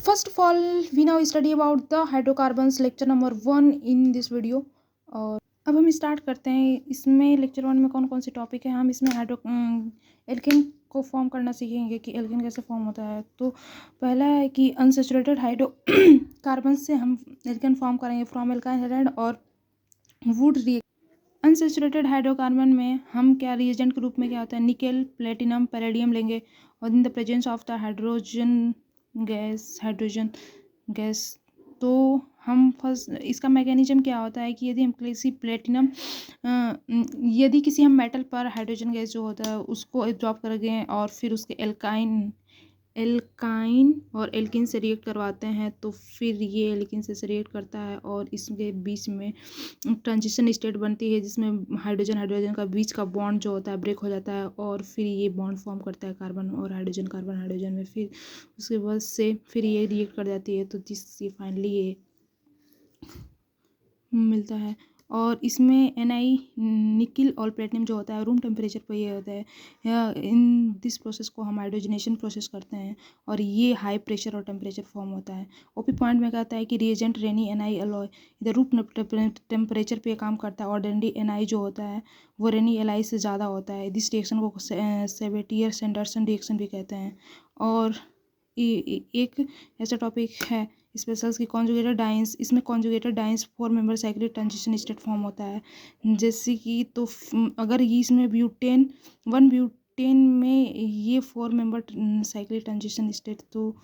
First of all, we now study about the hydrocarbons, lecture number 1 in this video. और अब हम start करते हैं। इसमें लेक्चर 1 में कौन कौन से टॉपिक है, हम इसमें एल्केन को फॉर्म करना सीखेंगे कि एल्केन कैसे फॉर्म होता है। तो पहला है कि अनसैचुरेटेड हाइड्रोकार्बन से हम एल्केन फॉर्म करेंगे फ्रॉम एल्काइल हैलाइड और वुड रिएक्शन। अनसैचुरेटेड हाइड्रोकार्बन में हम क्या रिएजेंट के रूप में क्या होता है, निकेल, प्लेटिनम, पैलेडियम लेंगे और in the presence of the hydrogen gas. तो हम फर्स्ट इसका मैकेनिज्म क्या होता है कि यदि हम किसी प्लेटिनम यदि किसी हम मेटल पर हाइड्रोजन गैस जो होता है उसको एब्जॉर्ब करेंगे और फिर उसके एल्काइन और एल्किन से रिएक्ट करवाते हैं तो फिर ये एल्किन से रिएक्ट करता है और इसके बीच में ट्रांजिशन स्टेट बनती है जिसमें हाइड्रोजन का बीच का बॉन्ड जो होता है ब्रेक हो जाता है और फिर ये बॉन्ड फॉर्म करता है कार्बन और हाइड्रोजन में। फिर उसके बाद से फिर ये रिएक्ट कर जाती है तो जिससे फाइनली ये मिलता है। और इसमें निकिल और प्लेटिनम जो होता है रूम टेम्परेचर पर ये होता है। इन दिस प्रोसेस को हम हाइड्रोजनेशन प्रोसेस करते हैं और ये हाई प्रेशर और टेम्परेचर फॉर्म होता है। ओपी पॉइंट में कहता है कि रिएजेंट रेनी एनआई अलॉय इधर रूम टेम्परेचर पे काम करता है और डेंडी एनआई जो होता है वो रेनी एलआई से ज़्यादा होता है। दिस रिएक्शन को सेबेटियर सैंडरसन रिएक्शन भी कहते हैं। और एक ऐसा टॉपिक है स्पेशल्स की कॉन्जुगेटेड डाइंस। इसमें conjugated dice 4 member cyclic transition state form होता है जैसे कि तो अगर ये इसमें ब्यूटेन में ये 4 मेंबर साइक्लिक ट्रांजिशन स्टेट तो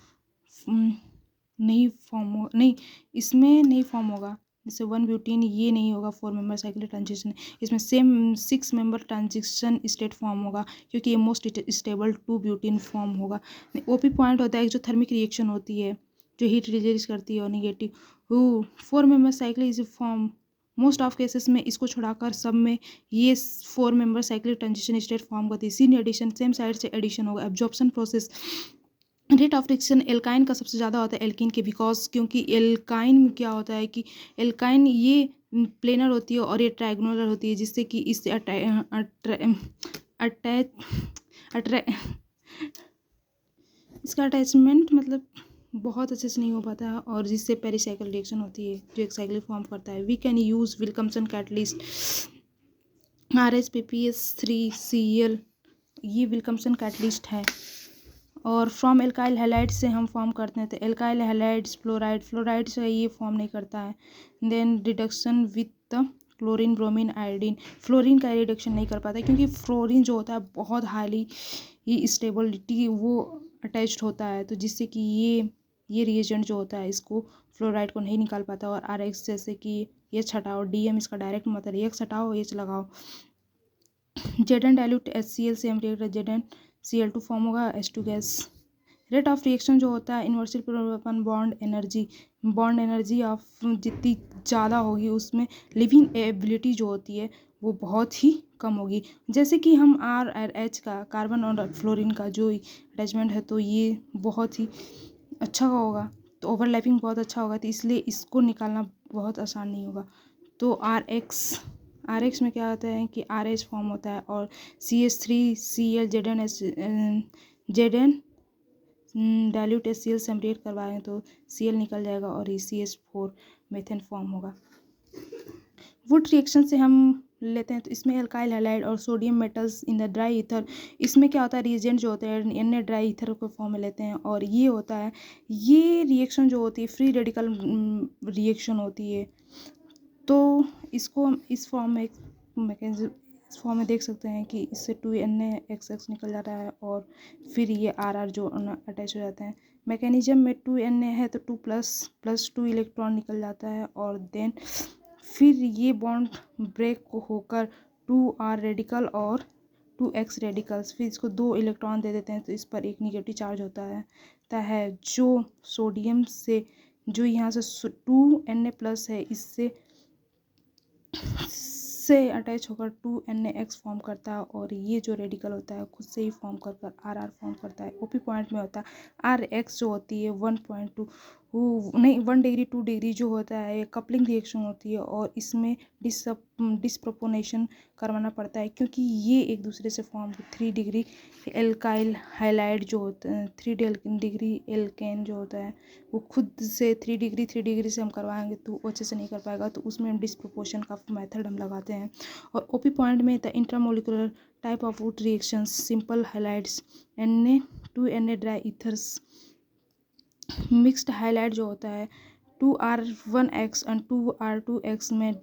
नहीं इसमें नहीं फॉर्म होगा। जैसे 1 ब्यूटेन ये नहीं होगा 4 मेंबर साइक्लिक ट्रांजिशन, इसमें same 6 member transition state form होगा क्योंकि ये मोस्ट स्टेबल 2 ब्यूटेन फॉर्म होगा। ओपी पॉइंट होता है जो थर्मिक रिएक्शन होती है जो हीट रिलीज करती है और negative 4 member cyclic is form most of cases में। इसको छुड़ाकर सब में ये 4 member cyclic transition state form करती है। सीन एडिशन सेम साइड से एडिशन होगा। Absorption process rate of reaction alkyne का सबसे ज़्यादा होता है एल्किन के बिकॉज क्योंकि एल्काइन में क्या होता है कि एल्काइन ये प्लेनर होती है और ये ट्रायगोनल होती है जिससे कि इससे इसका अटैचमेंट मतलब बहुत अच्छे से नहीं हो पाता है और जिससे पेरिसाइकिल रिएक्शन होती है जो एक साइकिल फॉर्म करता है। We can use Wilkinson catalyst RHPPS3Cl ये विल्कमसन कैटलिस्ट है। और फ्रॉम एल्काइल हैलाइड से हम फॉर्म करते हैं तो एल्काइल हैलाइड्स फ्लोराइड से ये फॉर्म नहीं करता है। Then reduction with chlorine bromine iodine fluorine का रिडक्शन नहीं कर पाता क्योंकि फ्लोरीन जो होता है बहुत हाईली स्टेबिलिटी वो अटैच्ड होता है तो जिससे कि ये रिएजेंट जो होता है इसको फ्लोराइड को नहीं निकाल पाता। और RX जैसे कि एच हटाओ DM इसका डायरेक्ट मतलब X हटाओ H लगाओ। Zn डाइल्यूट HCl से हम रिएक्ट ZnCl2 फॉर्म होगा H2 gas. Rate of reaction जो होता है इन्वर्सिबल प्रोपान बॉन्ड एनर्जी ऑफ जितनी ज़्यादा होगी उसमें लिविंग एबिलिटी जो होती है वो बहुत ही कम होगी। जैसे कि हम RH का कार्बन और फ्लोरीन का जो अटैचमेंट है तो ये बहुत ही अच्छा होगा तो ओवरलैपिंग बहुत अच्छा होगा तो इसलिए इसको निकालना बहुत आसान नहीं होगा। तो RX में क्या होता है कि RH फॉर्म होता है और CH3Cl Zn डाइल्यूट HCl से हम रिएक्ट करवाएं तो Cl निकल जाएगा और ये CH4 मेथेन फॉर्म होगा। वुड रिएक्शन से हम लेते हैं तो इसमें एल्काइल हैलाइड और sodium metals in the dry ether. इसमें क्या होता है रिएजेंट जो होते हैं अन्य ड्राई ईथर को फॉर्म में लेते हैं और ये होता है ये रिएक्शन जो होती है फ्री रेडिकल रिएक्शन होती है। तो इसको हम इस फॉर्म में देख सकते हैं कि इससे 2NaXX निकल जाता है और फिर ये RR जो अटैच हो जाते हैं। मैकेनिज्म में 2Na है तो 2 प्लस 2 इलेक्ट्रॉन निकल जाता है और देन फिर ये बॉन्ड ब्रेक होकर 2R रेडिकल और 2X रेडिकल्स फिर इसको 2 इलेक्ट्रॉन दे देते हैं तो इस पर एक निगेटिव चार्ज होता है जो सोडियम से जो यहाँ से 2Na+ है इससे अटैच होकर 2NaX फॉर्म करता है और ये जो रेडिकल होता है खुद से ही फॉर्म कर RR फॉर्म करता है। ओपी पॉइंट में होता है RX जो होती है 1.2 वो नहीं, 1 डिग्री 2 डिग्री जो होता है कपलिंग रिएक्शन होती है और इसमें डिसप्रोपोर्शनेशन करवाना पड़ता है, क्योंकि ये एक दूसरे से फॉर्म 3 डिग्री एल्काइल हाइलाइड जो होता है, 3 डिग्री एल्केन जो होता है वो खुद से 3 डिग्री से हम करवाएंगे तो वो अच्छे से नहीं कर पाएगा, तो उसमें हम डिसप्रोपोर्शन का मेथड हम लगाते हैं। और ओपी पॉइंट में the intramolecular type of would reactions simple highlights Na2Na dry ethers mixed highlight जो होता है 2R1X एंड 2R2X में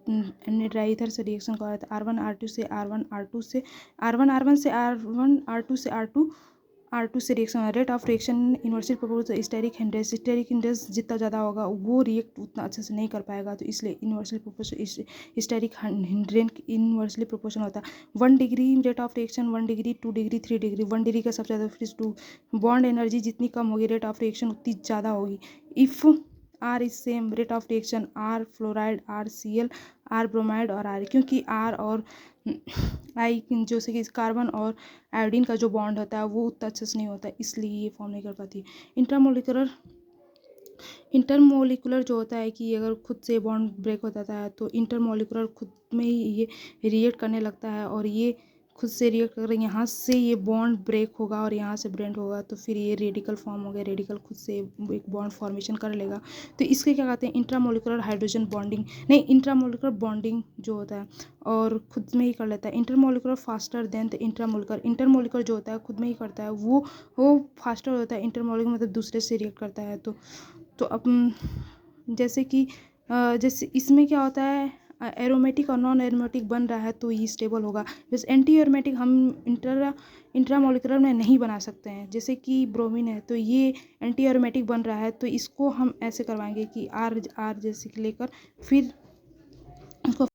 ड्राई ईथर से रिएक्शन कर रहा था R1R2 से R1R2 से R1R1 से R1R2 से R2 से reaction. Rate of reaction inversely proportional steric hindrance जितना ज़्यादा होगा वो रिएक्ट उतना अच्छे से नहीं कर पाएगा, तो इसलिए inversely proportional steric hindrance inversely proportional होता है। 1 degree rate of reaction 1 degree 2 degree 3 degree 1 degree का सबसे ज़्यादा, फिर 2 बॉन्ड एनर्जी जितनी कम होगी रेट ऑफ रिएक्शन उतनी ज़्यादा होगी। If R is same rate of reaction R fluoride R Cl R bromide और आर, क्योंकि आर और आई जैसे कि कार्बन और आयोडीन का जो बॉन्ड होता है वो उतना अच्छे से नहीं होता है, इसलिए ये फॉर्म नहीं कर पाती। इंटरमोलिकुलर जो होता है कि अगर खुद से बॉन्ड ब्रेक हो जाता है तो इंटरमोलिकुलर खुद में ही ये रिएक्ट करने लगता है और ये खुद से रिएक्ट कर यहाँ से ये बॉन्ड ब्रेक होगा और यहाँ से ब्रेक होगा, तो फिर ये रेडिकल फॉर्म हो गया, रेडिकल खुद से एक बॉन्ड फॉर्मेशन कर लेगा, तो इसके क्या कहते हैं इंट्रामोलिकुलर हाइड्रोजन बॉन्डिंग, नहीं इंट्रामोलिकुलर बॉन्डिंग जो होता है और खुद में ही कर लेता है। Intermolecular faster than the intermolecular जो होता है खुद में ही करता है, वो फास्टर होता है। इंटरमोलिकुलर मतलब दूसरे से रिएक्ट करता है, तो अब जैसे कि जैसे इसमें क्या होता है एरोमेटिक और नॉन एरोमेटिक बन रहा है तो ये स्टेबल होगा। जैसे एंटी एरोमेटिक हम इंट्रामोलिकुलर में नहीं बना सकते हैं, जैसे कि ब्रोमीन है तो ये एंटी एरोमेटिक बन रहा है, तो इसको हम ऐसे करवाएंगे कि आर जैसे कि लेकर फिर उसको